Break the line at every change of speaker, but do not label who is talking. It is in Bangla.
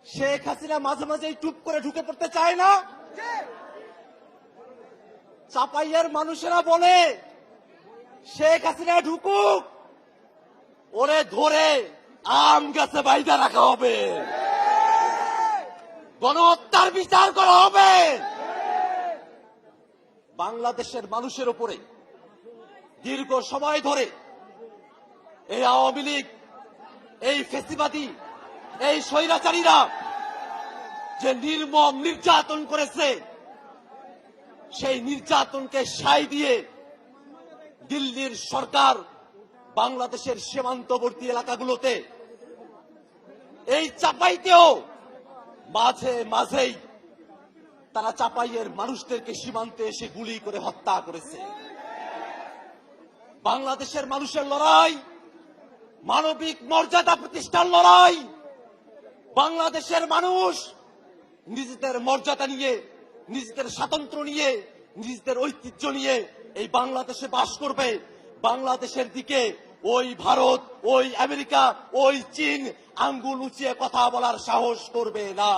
শেখ হাসিনা মাঝে মাঝে টুপ করে ঢুকে পড়তে চায় না। চাপাইয়ের মানুষেরা বলে শেখ হাসিনা ঢুকুক, ওরে ধরে আম গাছে বাইদা রাখা হবে, গণহত্যার বিচার করা হবে। বাংলাদেশের মানুষের উপরে দীর্ঘ সময় ধরে এই আওয়ামী লীগ, এই ফেসিবাদী, এই স্বৈরাচারীরা যে নির্মম নির্যাতন করেছে, সেই নির্যাতনকে সায় দিয়ে দিল্লির সরকার বাংলাদেশের সীমান্তবর্তী এলাকাগুলোতে, এই চাপাইতেও মাঝে মাঝেই তারা চাপাইয়ের মানুষদেরকে সীমান্তে এসে গুলি করে হত্যা করেছে। বাংলাদেশের মানুষের লড়াই মানবিক মর্যাদা প্রতিষ্ঠার লড়াই। বাংলাদেশের মানুষ নিজেদের মর্যাদা নিয়ে, নিজেদের স্বাতন্ত্র্য নিয়ে, নিজেদের ঐতিহ্য নিয়ে এই বাংলাদেশে বাস করবে। বাংলাদেশের দিকে ওই ভারত, ওই আমেরিকা, ওই চীন আঙ্গুল উঁচিয়ে কথা বলার সাহস করবে না।